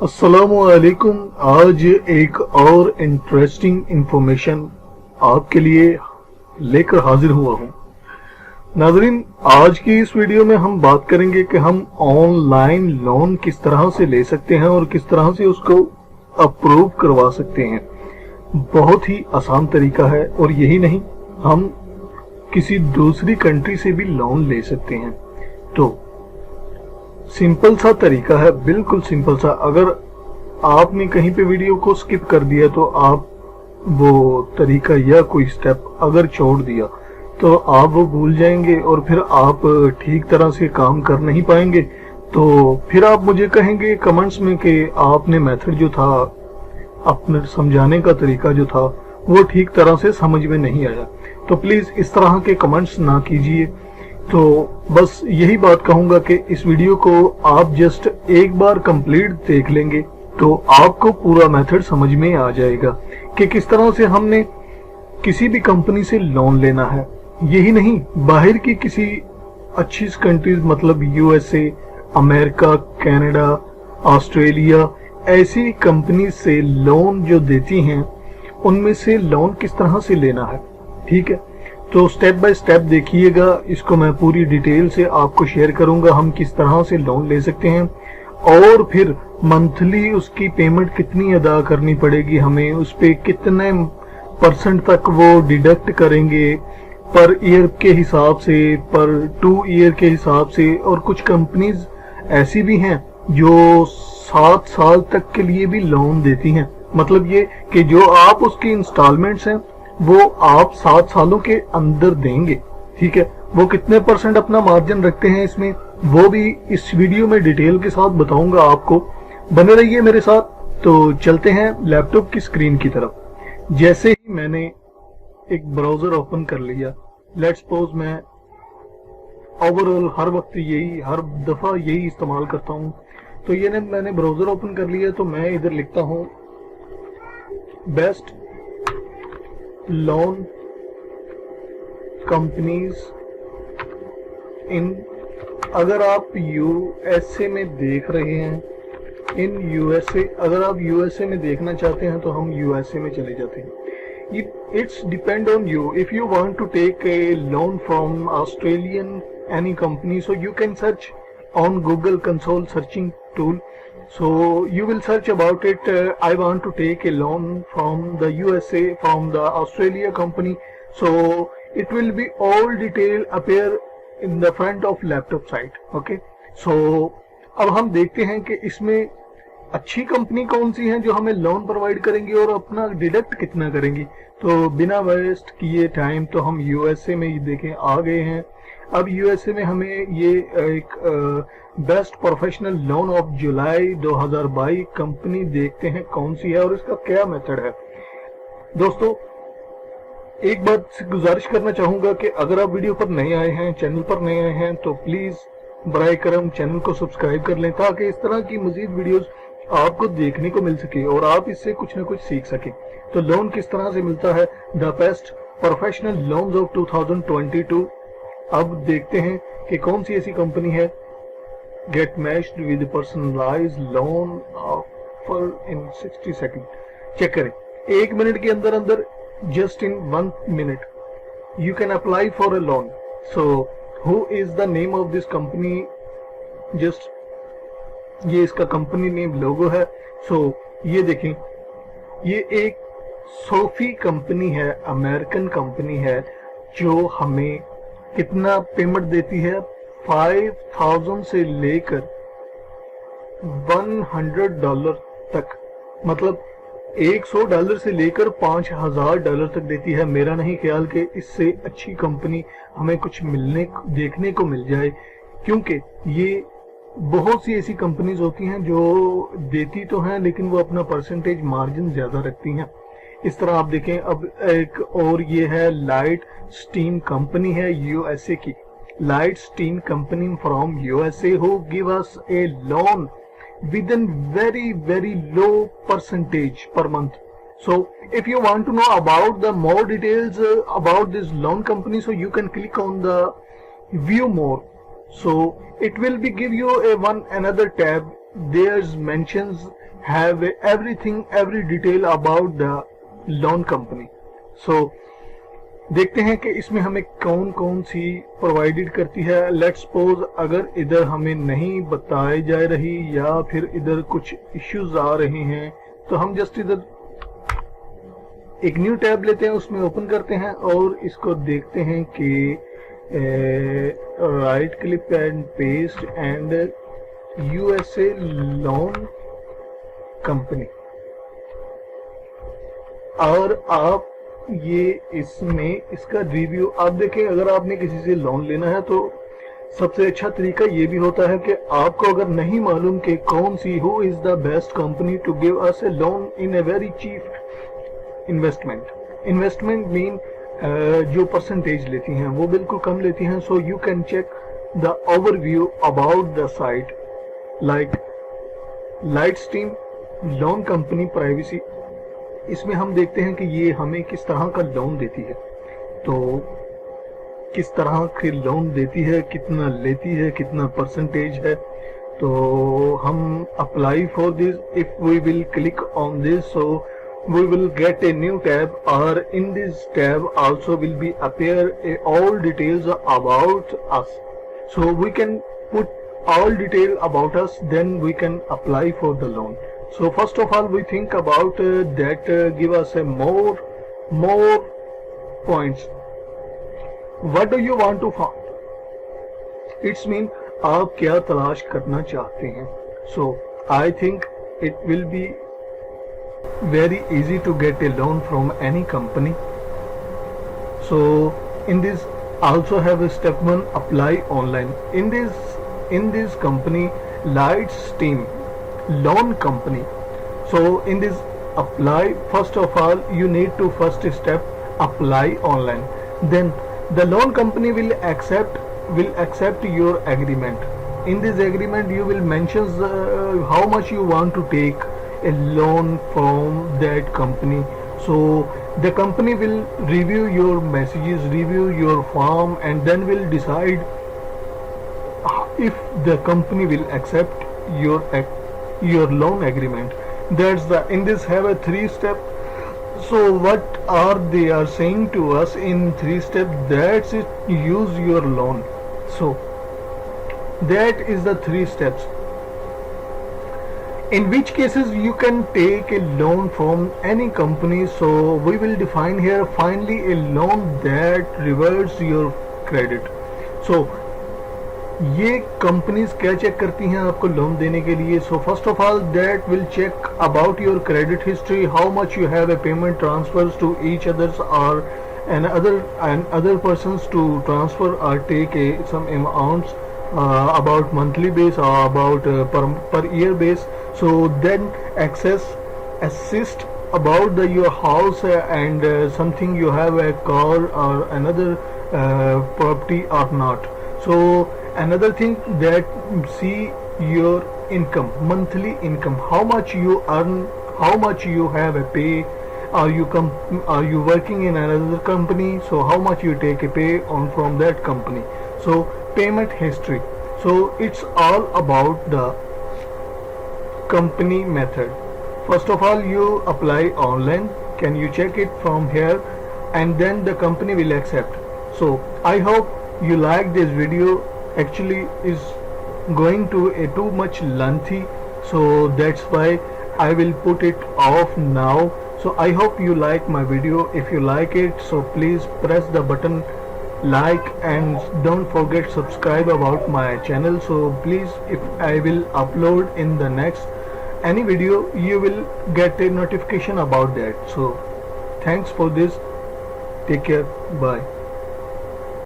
अस्सलामुअलैकुम। आज एक और इंटरेस्टिंग इंफॉर्मेशन आपके लिए लेकर हाजिर हुआ हूँ। नाज़रीन, आज की इस वीडियो में हम बात करेंगे कि हम ऑनलाइन लोन किस तरह से ले सकते हैं और किस तरह से उसको अप्रूव करवा सकते हैं। बहुत ही आसान तरीका है और यही नहीं, हम किसी दूसरी कंट्री से भी लोन ले सकते हैं। तो सिंपल सा तरीका है, बिल्कुल सिंपल सा। अगर आपने कहीं पे वीडियो को स्किप कर दिया तो आप वो तरीका या कोई स्टेप अगर छोड़ दिया तो आप वो भूल जाएंगे और फिर आप ठीक तरह से काम कर नहीं पाएंगे। तो फिर आप मुझे कहेंगे कमेंट्स में कि आपने मेथड जो था, अपने समझाने का तरीका जो था, वो ठीक तरह से समझ में नहीं आया। तो प्लीज इस तरह के कमेंट्स ना कीजिए। तो बस यही बात कहूंगा कि इस वीडियो को आप जस्ट एक बार कंप्लीट देख लेंगे तो आपको पूरा मेथड समझ में आ जाएगा कि किस तरह से हमने किसी भी कंपनी से लोन लेना है। यही नहीं, बाहर की किसी अच्छी कंट्रीज मतलब यूएसए, अमेरिका, कनाडा, ऑस्ट्रेलिया, ऐसी कंपनी से लोन जो देती हैं उनमें से लोन किस तरह से लेना है। ठीक है, तो स्टेप बाय स्टेप देखिएगा। इसको मैं पूरी डिटेल से आपको शेयर करूंगा, हम किस तरह से लोन ले सकते हैं और फिर मंथली उसकी पेमेंट कितनी अदा करनी पड़ेगी हमें, उस पे कितने % तक वो डिडक्ट करेंगे पर ईयर के हिसाब से, पर 2 ईयर के हिसाब से। और कुछ कंपनीज ऐसी भी हैं जो 7 साल तक के लिए भी लोन देती हैं। मतलब ये कि जो आप उसकी इंस्टॉलमेंट्स हैं वो आप 7 सालों के अंदर देंगे। ठीक है, वो कितने % अपना मार्जिन रखते हैं इसमें, वो भी इस वीडियो में डिटेल के साथ बताऊंगा आपको। बने रहिए मेरे साथ। तो चलते हैं लैपटॉप की स्क्रीन की तरफ। जैसे ही मैंने एक ब्राउजर ओपन कर लिया, लेट्स सपोज मैं ओवरऑल हर वक्त यही, हर दफा यही इस्तेमाल करता हूं। तो ये मैंने ब्राउजर ओपन कर लिया तो मैं इधर लिखता हूं बेस्ट लोन कंपनीज इन। अगर आप यूएसए में देख रहे हैं, इन यूएसए, अगर आप यूएसए में देखना चाहते हैं तो हम यूएसए में चले जाते हैं। It's depend on you. If you want to take a loan from Australian any company, so you can search on Google console searching tool. So you will search about it. I want to take a loan from the USA, from the Australia company. So it will be all detail appear in the front of laptop site. Okay. So अब हम देखते हैं कि इसमें अच्छी company कौन सी है जो हमें लोन प्रोवाइड करेंगी और अपना डिडक्ट कितना करेंगी। तो बिना वेस्ट किए टाइम तो हम यूएसए में देखें आ गए हैं। अब यूएसए में हमें ये एक best professional loan of July 2022 company देखते हैं कौन सी है और इसका क्या मेथड है। दोस्तों, एक बात से गुजारिश करना चाहूंगा कि अगर आप वीडियो पर नए आए हैं, चैनल पर नए आए हैं, तो प्लीज बराए करम चैनल को सब्सक्राइब कर लें ताकि इस तरह की मजीद वीडियोस आपको देखने को मिल सके और आप इससे कुछ ना कुछ सीख सके। तो लोन किस तरह से मिलता है, the best professional loans of 2022। अब देखते हैं कि कौन सी ऐसी कंपनी है। Get matched with personalised loan offer in 60 second. Check करें, 1 मिनट के अंदर अंदर, just in 1 minute you can apply for a loan. So who is the name of this company, just ये इसका कंपनी नेम लोगो है। सो ये देखें, ये एक सोफी कंपनी है, अमेरिकन कंपनी है जो हमें कितना पेमेंट देती है, 5000 से लेकर $100 तक। मतलब $100 से लेकर $5000 तक देती है। मेरा नहीं ख्याल कि इससे अच्छी कंपनी हमें कुछ देखने को मिल जाए, क्योंकि ये बहुत सी ऐसी कंपनीज होती हैं जो देती तो हैं लेकिन वो अपना परसेंटेज मार्जिन ज्यादा रखती हैं। इस तरह आप देखें। अब एक और ये है लाइट स्टीम कंपनी है यूएसए की, light steam company from USA who give us a loan with in very low percentage per month. So if you want to know about the more details about this loan company, so you can click on the view more. So it will be give you a another tab there's mentions have everything, every detail about the loan company. So देखते हैं कि इसमें हमें कौन कौन सी provided करती है. Let's suppose अगर इधर हमें नहीं बताई जा रही या फिर इधर कुछ इश्यूज आ रहे हैं तो हम जस्ट इधर एक न्यू टैब लेते हैं, उसमें ओपन करते हैं और इसको देखते हैं कि right click and paste and USA loan company. और आप ये इसमें इसका रिव्यू आप देखें. अगर आपने किसी से लोन लेना है तो सबसे अच्छा तरीका ये भी होता है कि आपको अगर नहीं मालूम कि कौन सी who is the best company to give us a loan in a very cheap investment mean जो परसेंटेज लेती हैं वो बिल्कुल कम लेती हैं. So you can check the overview about the site like LightStream loan company privacy. इसमें हम देखते हैं कि ये हमें किस तरह का लोन देती है, तो किस तरह के लोन देती है, कितना लेती है, कितना परसेंटेज है. तो हम apply for this. If we will click on this so we will get a new tab और in this tab also will be appear all details about us. So we can put all detail about us, then we can apply for the loan. So first of all we think about that give us a more points. What do you want to find? It's mean आप क्या तलाश करना चाहते हैं. So I think it will be very easy to get a loan from any company. So in this also have a step 1, apply online. In this company Lightstream loan company. So in this apply, first of all you need to first step apply online. Then the loan company will accept your agreement. In this agreement you will mention how much you want to take a loan from that company. So the company will review your messages, review your form, and then will decide if the company will accept your loan agreement. That's the in this have a 3 step. So what are they are saying to us in 3 step? That's it, use your loan. So that is the 3 steps. In which cases you can take a loan from any company. So we will define here finally a loan that reverts your credit. So ये companies क्या check करती हैं आपको loan देने के लिए. So first of all that will check about your credit history, how much you have a payment transfers to each others और and other persons to transfer or take some amounts about monthly base or about per year base. So then assist about your house and something you have a car or another property or not. So another thing that see your income, monthly income, how much you earn, how much you have a pay. Are you working in another company? So how much you take a pay on from that company. So payment history. So it's all about the company method. First of all you apply online. Can you check it from here and then the company will accept. So I hope you like this video. Actually is going to a too much lengthy, so that's why I will put it off now. So I hope you like my video. If you like it, so please press the button like and don't forget subscribe about my channel. So please, if I will upload in the next any video, you will get a notification about that. So thanks for this. Take care. Bye.